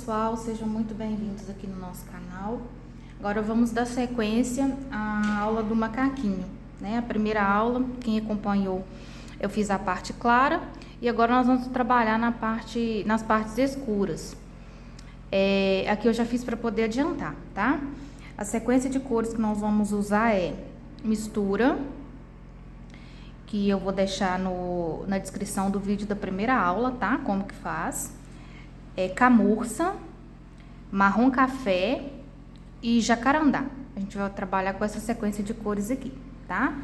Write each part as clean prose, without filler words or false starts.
pessoal, sejam muito bem-vindos aqui no nosso canal. Agora vamos dar sequência à aula do macaquinho, né? A primeira aula, quem acompanhou, eu fiz a parte clara e agora nós vamos trabalhar nas partes escuras. Aqui eu já fiz para poder adiantar, tá? A sequência de cores que nós vamos usar é mistura, que eu vou deixar na descrição do vídeo da primeira aula, tá? Como que faz. Camurça, marrom café e jacarandá. A gente vai trabalhar com essa sequência de cores aqui, tá?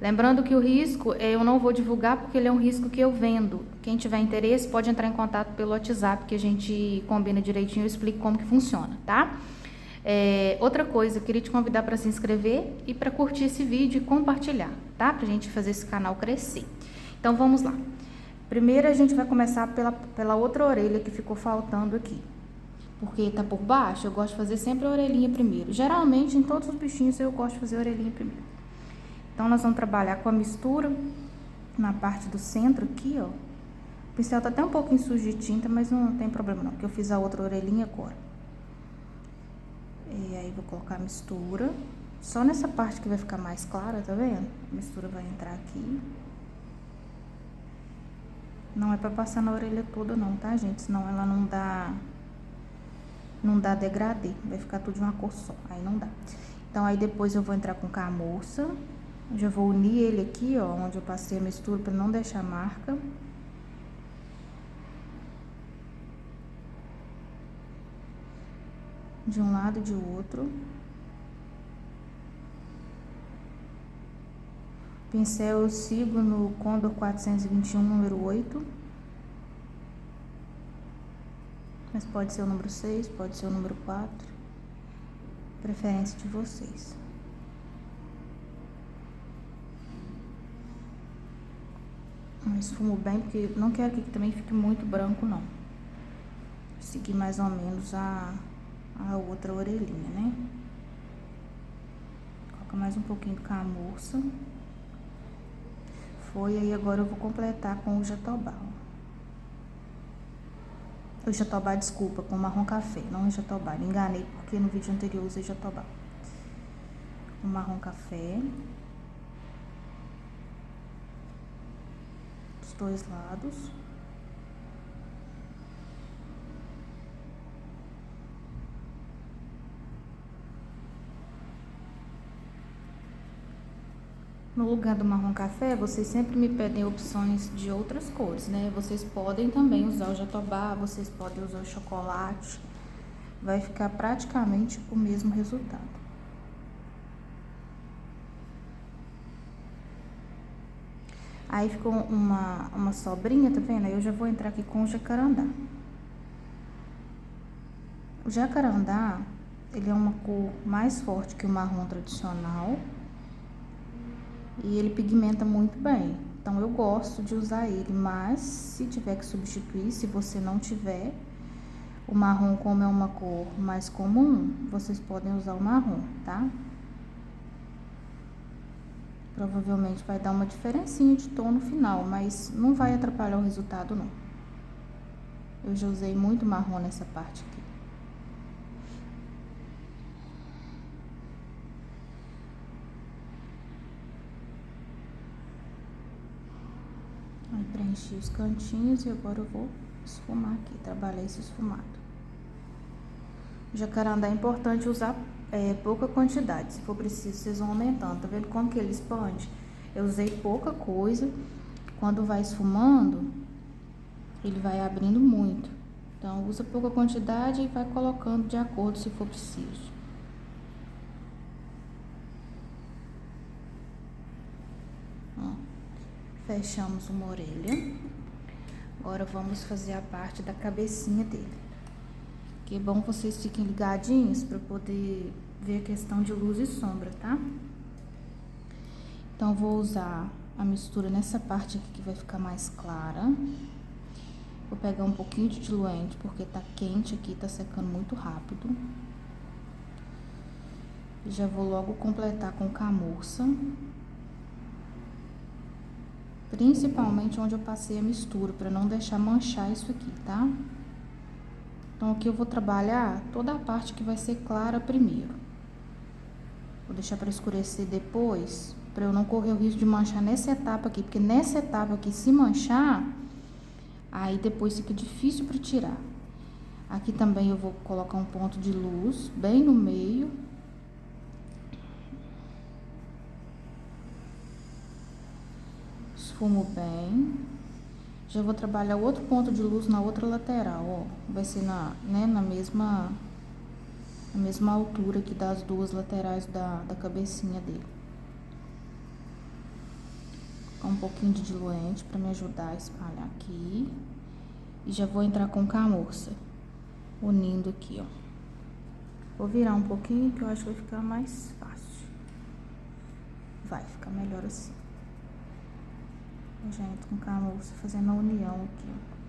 Lembrando que o risco eu não vou divulgar porque ele é um risco que eu vendo. Quem tiver interesse pode entrar em contato pelo WhatsApp que a gente combina direitinho e explica como que funciona, tá? Outra coisa, eu queria te convidar para se inscrever e para curtir esse vídeo e compartilhar, tá? Pra gente fazer esse canal crescer. Então vamos lá. Primeiro a gente vai começar pela outra orelha que ficou faltando aqui. Porque tá por baixo, eu gosto de fazer sempre a orelhinha primeiro. Geralmente em todos os bichinhos eu gosto de fazer a orelhinha primeiro. Então nós vamos trabalhar com a mistura na parte do centro aqui, ó. O pincel tá até um pouquinho sujo de tinta, mas não tem problema não, porque eu fiz a outra orelhinha agora. E aí vou colocar a mistura. Só nessa parte que vai ficar mais clara, tá vendo? A mistura vai entrar aqui. Não é pra passar na orelha toda não, tá, gente? Senão ela não dá degradê. Vai ficar tudo de uma cor só, aí não dá. Então, aí depois eu vou entrar com camurça. Já vou unir ele aqui, ó, onde eu passei a mistura pra não deixar marca. De um lado e de outro. Pincel eu sigo no Condor 421, número 8. Mas pode ser o número 6, pode ser o número 4. Preferência de vocês. Esfumo bem, porque não quero que também fique muito branco, não. Seguir mais ou menos a outra orelhinha, né? Coloca mais um pouquinho de camurça. Foi, aí agora eu vou completar com o jatobá. O jatobá, desculpa, com marrom café, não o jatobá. Me enganei porque no vídeo anterior eu usei jatobá. O marrom café. Dos dois lados. No lugar do marrom café, vocês sempre me pedem opções de outras cores, né? Vocês podem também usar o jatobá, vocês podem usar o chocolate. Vai ficar praticamente o mesmo resultado. Aí ficou uma sobrinha, tá vendo? Aí eu já vou entrar aqui com o jacarandá. O jacarandá, ele é uma cor mais forte que o marrom tradicional. E ele pigmenta muito bem, então eu gosto de usar ele, mas se tiver que substituir, se você não tiver, o marrom, como é uma cor mais comum, vocês podem usar o marrom, tá? Provavelmente vai dar uma diferencinha de tom no final, mas não vai atrapalhar o resultado, não. Eu já usei muito marrom nessa parte aqui. Aí preenchi os cantinhos e agora eu vou esfumar aqui, trabalhar esse esfumado. O jacarandá é importante usar pouca quantidade, se for preciso vocês vão aumentando, tá vendo como que ele expande? Eu usei pouca coisa, quando vai esfumando, ele vai abrindo muito. Então usa pouca quantidade e vai colocando de acordo se for preciso. Ó. Fechamos uma orelha. Agora vamos fazer a parte da cabecinha dele. Que é bom vocês fiquem ligadinhos para poder ver a questão de luz e sombra, tá? Então vou usar a mistura nessa parte aqui que vai ficar mais clara. Vou pegar um pouquinho de diluente porque tá quente aqui, tá secando muito rápido. E já vou logo completar com camurça. Principalmente onde eu passei a mistura, para não deixar manchar isso aqui, tá? Então aqui eu vou trabalhar toda a parte que vai ser clara primeiro. Vou deixar para escurecer depois, para eu não correr o risco de manchar nessa etapa aqui, porque nessa etapa aqui, se manchar, aí depois fica difícil para tirar. Aqui também eu vou colocar um ponto de luz bem no meio. Esfumo bem. Já vou trabalhar outro ponto de luz na outra lateral, ó. Vai ser na mesma altura aqui das duas laterais da cabecinha dele. Um pouquinho de diluente para me ajudar a espalhar aqui. E já vou entrar com camurça, unindo aqui, ó. Vou virar um pouquinho que eu acho que vai ficar mais fácil. Vai ficar melhor assim. Eu já entro com camurça fazendo a união aqui, ó.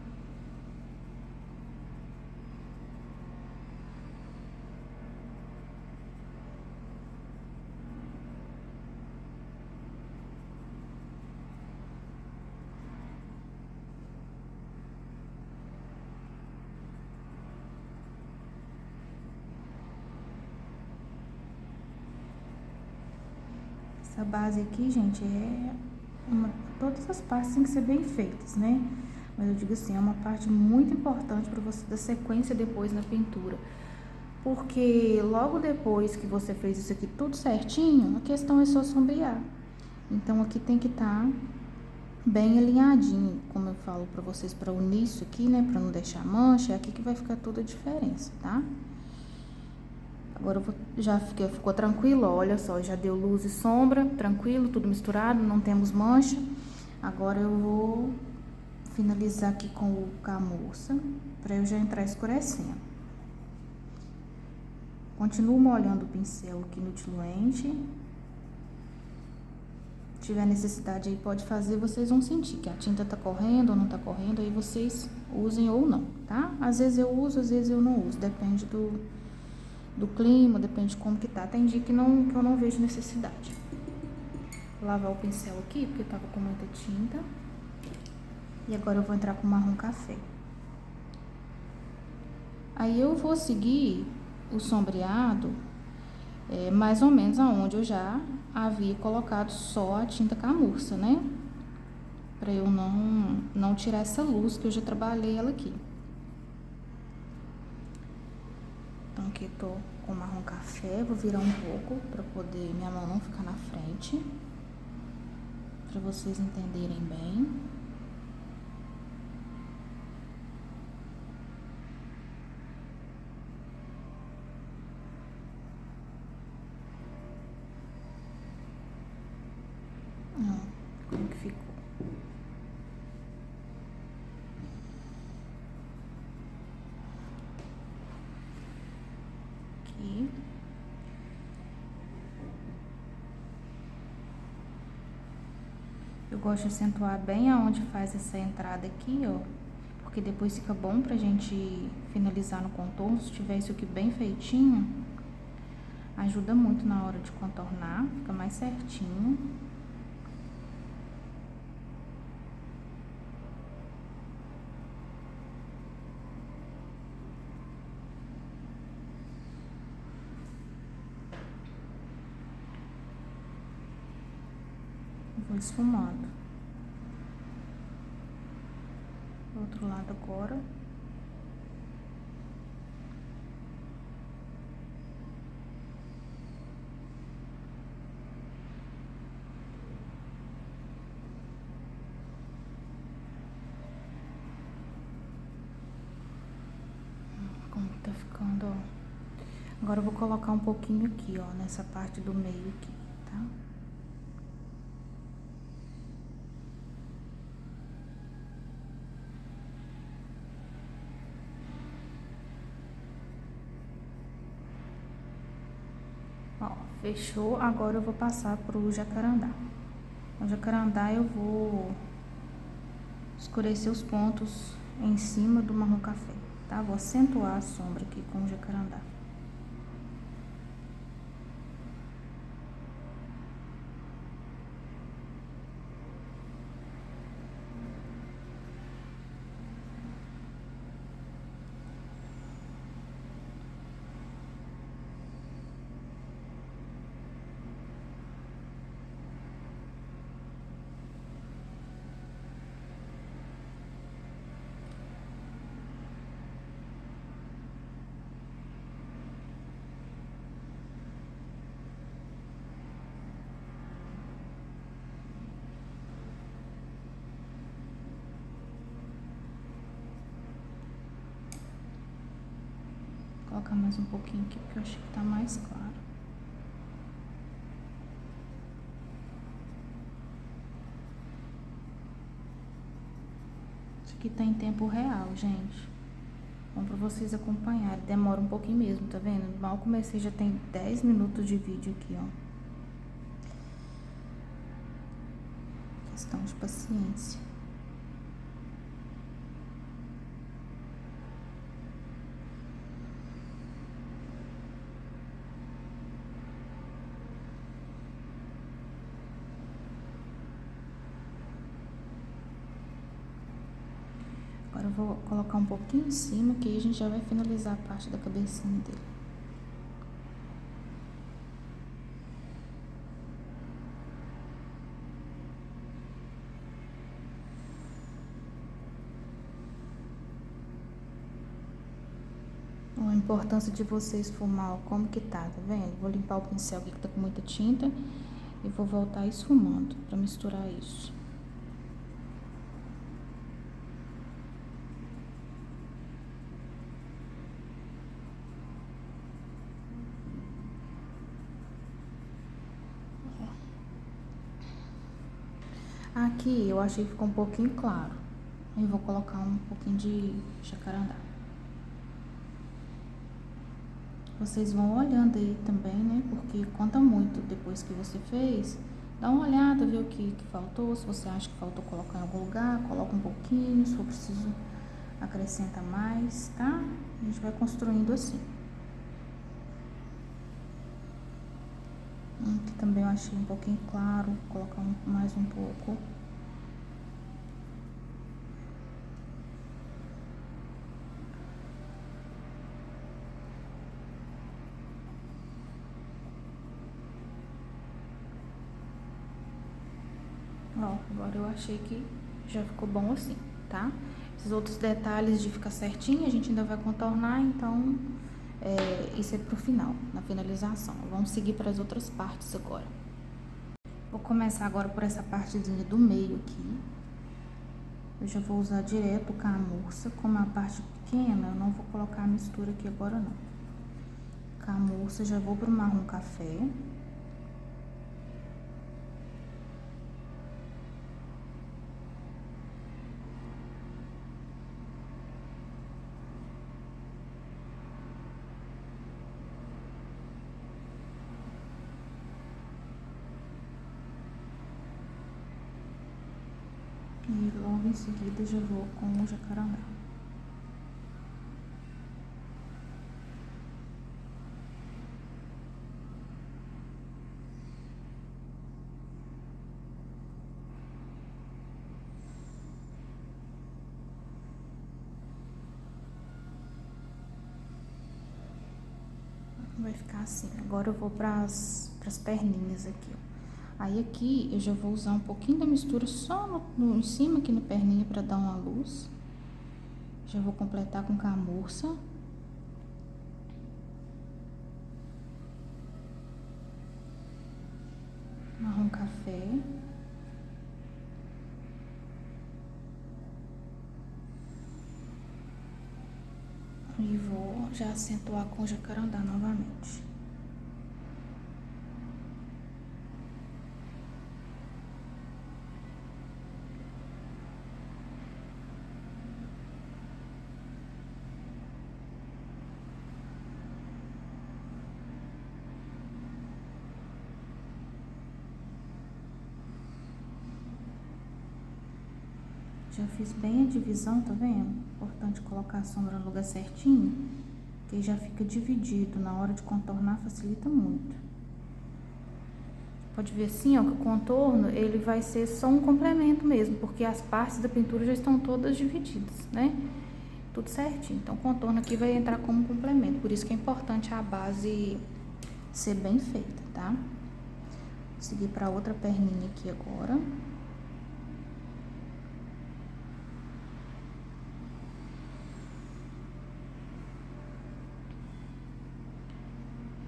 Essa base aqui, gente, todas as partes têm que ser bem feitas, né? Mas eu digo assim, é uma parte muito importante para você dar sequência depois na pintura. Porque logo depois que você fez isso aqui tudo certinho, a questão é só sombrear. Então aqui tem que estar bem alinhadinho, como eu falo para vocês, para unir isso aqui, né? Para não deixar mancha, é aqui que vai ficar toda a diferença, tá? Agora ficou tranquilo, ó, olha só, já deu luz e sombra, tranquilo, tudo misturado, não temos mancha. Agora eu vou finalizar aqui com o camurça, para eu já entrar escurecendo. Continuo molhando o pincel aqui no diluente. Se tiver necessidade aí, pode fazer, vocês vão sentir que a tinta tá correndo ou não tá correndo, aí vocês usem ou não, tá? Às vezes eu uso, às vezes eu não uso, depende do clima, depende de como que tá. Tem dia que eu não vejo necessidade. Vou lavar o pincel aqui, porque tava com muita tinta. E agora eu vou entrar com marrom café. Aí eu vou seguir o sombreado, mais ou menos aonde eu já havia colocado só a tinta camurça, né? Pra eu não tirar essa luz, que eu já trabalhei ela aqui. Então aqui eu tô com marrom café, vou virar um pouco pra poder minha mão não ficar na frente, pra vocês entenderem bem. Como que ficou? Aqui. Eu gosto de acentuar bem aonde faz essa entrada aqui, ó, porque depois fica bom pra gente finalizar no contorno. Se tiver isso aqui bem feitinho, ajuda muito na hora de contornar, fica mais certinho. Vou esfumando. Do outro lado agora. Como tá ficando, ó. Agora eu vou colocar um pouquinho aqui, ó, nessa parte do meio aqui, tá? Ó, fechou. Agora eu vou passar pro jacarandá. No jacarandá eu vou escurecer os pontos em cima do marrom café, tá? Vou acentuar a sombra aqui com o jacarandá. colocar mais um pouquinho aqui, porque eu achei que tá mais claro. Isso aqui tá em tempo real, gente. Bom pra vocês acompanharem. Demora um pouquinho mesmo, tá vendo? Mal comecei, já tem 10 minutos de vídeo aqui, ó. Questão de paciência. Agora eu vou colocar um pouquinho em cima, que aí a gente já vai finalizar a parte da cabecinha dele. A importância de você esfumar, ó, como que tá vendo? Vou limpar o pincel aqui que tá com muita tinta e vou voltar esfumando pra misturar isso. Aqui eu achei que ficou um pouquinho claro. Aí eu vou colocar um pouquinho de jacarandá. Vocês vão olhando aí também, né? Porque conta muito depois que você fez. Dá uma olhada, vê o que faltou. Se você acha que faltou colocar em algum lugar, coloca um pouquinho. Se for preciso, acrescenta mais, tá? A gente vai construindo assim. Aqui também eu achei um pouquinho claro. Vou colocar mais um pouco. Ó, agora eu achei que já ficou bom assim, tá? Esses outros detalhes de ficar certinho, a gente ainda vai contornar, então isso é pro final, na finalização. Vamos seguir para as outras partes agora. Vou começar agora por essa partezinha do meio aqui. Eu já vou usar direto o camurça, como é a parte pequena, eu não vou colocar a mistura aqui agora não. Camurça, já vou pro marrom café. E logo em seguida já vou com o jacarandá. Vai ficar assim. Agora eu vou para as perninhas aqui, ó. Aí aqui eu já vou usar um pouquinho da mistura só em cima aqui no perninha para dar uma luz. Já vou completar com camurça. Marrom café. E vou já acentuar com jacarandá novamente. Já fiz bem a divisão, tá vendo? Importante colocar a sombra no lugar certinho, que já fica dividido. Na hora de contornar facilita muito. Pode ver assim, ó, que o contorno, ele vai ser só um complemento mesmo, porque as partes da pintura já estão todas divididas, né? Tudo certinho. Então, o contorno aqui vai entrar como complemento. Por isso que é importante a base ser bem feita, tá? Vou seguir para outra perninha aqui agora.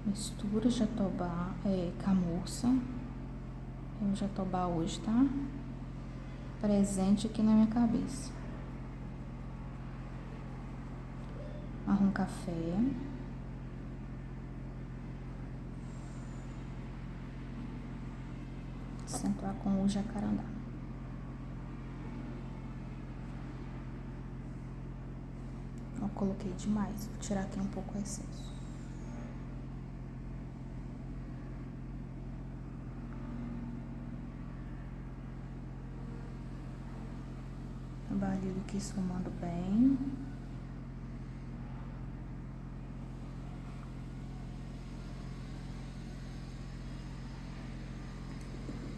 Mistura jatobá, camurça. É o jatobá hoje, tá? Presente aqui na minha cabeça. Marrom café. acentuar com o jacarandá. Eu coloquei demais, vou tirar aqui um pouco o excesso. Trabalho aqui esfumando bem.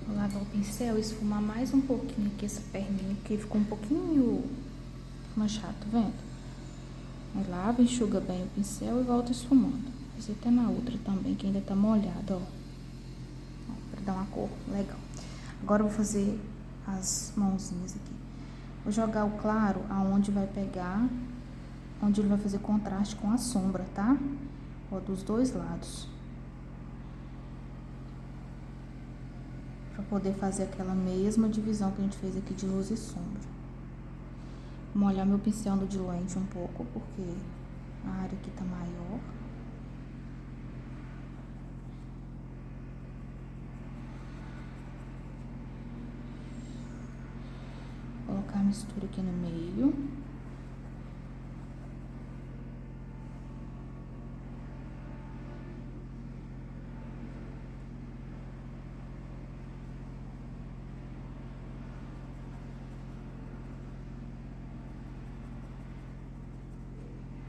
Vou lavar o pincel e esfumar mais um pouquinho aqui essa perninha, porque ficou um pouquinho manchado, tá vendo? Aí lava, enxuga bem o pincel e volta esfumando. Fiz até na outra também, que ainda tá molhada, ó. Pra dar uma cor legal. Agora eu vou fazer as mãozinhas aqui. Vou jogar o claro aonde vai pegar, onde ele vai fazer contraste com a sombra, tá? Ó, dos dois lados. Pra poder fazer aquela mesma divisão que a gente fez aqui de luz e sombra. Vou molhar meu pincel no diluente um pouco, porque a área aqui tá maior. Vou colocar a mistura aqui no meio.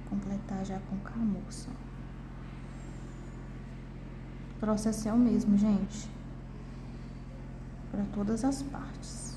Completar já com camurça. O processo é o mesmo, gente, para todas as partes.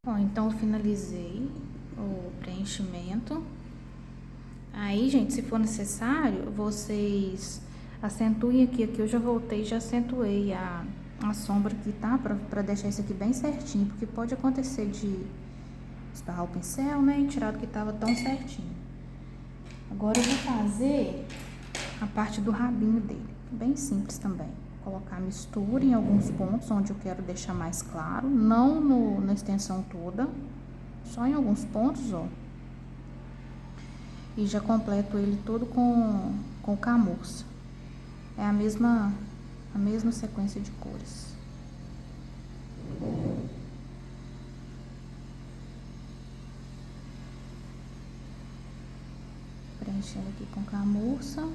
Bom, então eu finalizei o preenchimento. Aí, gente, se for necessário, vocês acentuem aqui eu já voltei, já acentuei a sombra aqui, tá? Pra deixar isso aqui bem certinho, porque pode acontecer de esbarrar o pincel, né, e tirar do que tava tão certinho. Agora eu vou fazer a parte do rabinho dele, bem simples também. Colocar mistura em alguns pontos onde eu quero deixar mais claro, não na extensão toda, só em alguns pontos, ó. E já completo ele todo com camurça. É a mesma sequência de cores. Preenchendo aqui com camurça.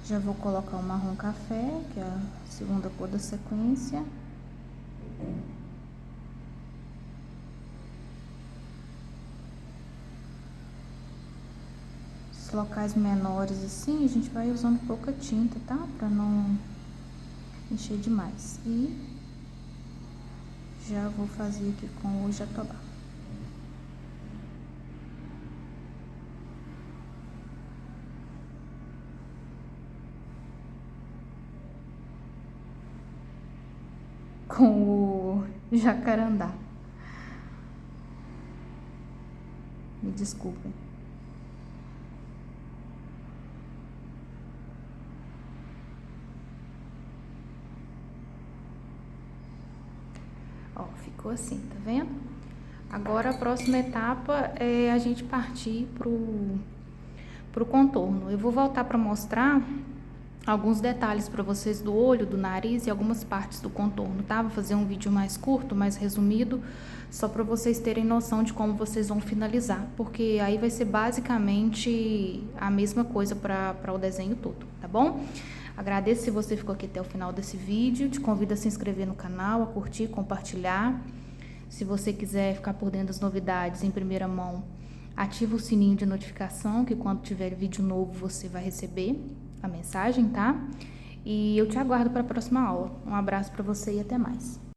Já vou colocar o marrom café, que é a segunda cor da sequência. Os locais menores assim, a gente vai usando pouca tinta, tá? Pra não encher demais. E já vou fazer aqui com o jatobá. Com o jacarandá. Me desculpem. Ó, ficou assim, tá vendo? Agora a próxima etapa é a gente partir pro contorno. Eu vou voltar para mostrar alguns detalhes para vocês do olho, do nariz e algumas partes do contorno, tá? Vou fazer um vídeo mais curto, mais resumido, só para vocês terem noção de como vocês vão finalizar, porque aí vai ser basicamente a mesma coisa para o desenho todo, tá bom? Agradeço se você ficou aqui até o final desse vídeo, te convido a se inscrever no canal, a curtir, compartilhar. Se você quiser ficar por dentro das novidades em primeira mão, ativa o sininho de notificação, que quando tiver vídeo novo você vai receber a mensagem, tá? E eu te aguardo para a próxima aula. Um abraço para você e até mais.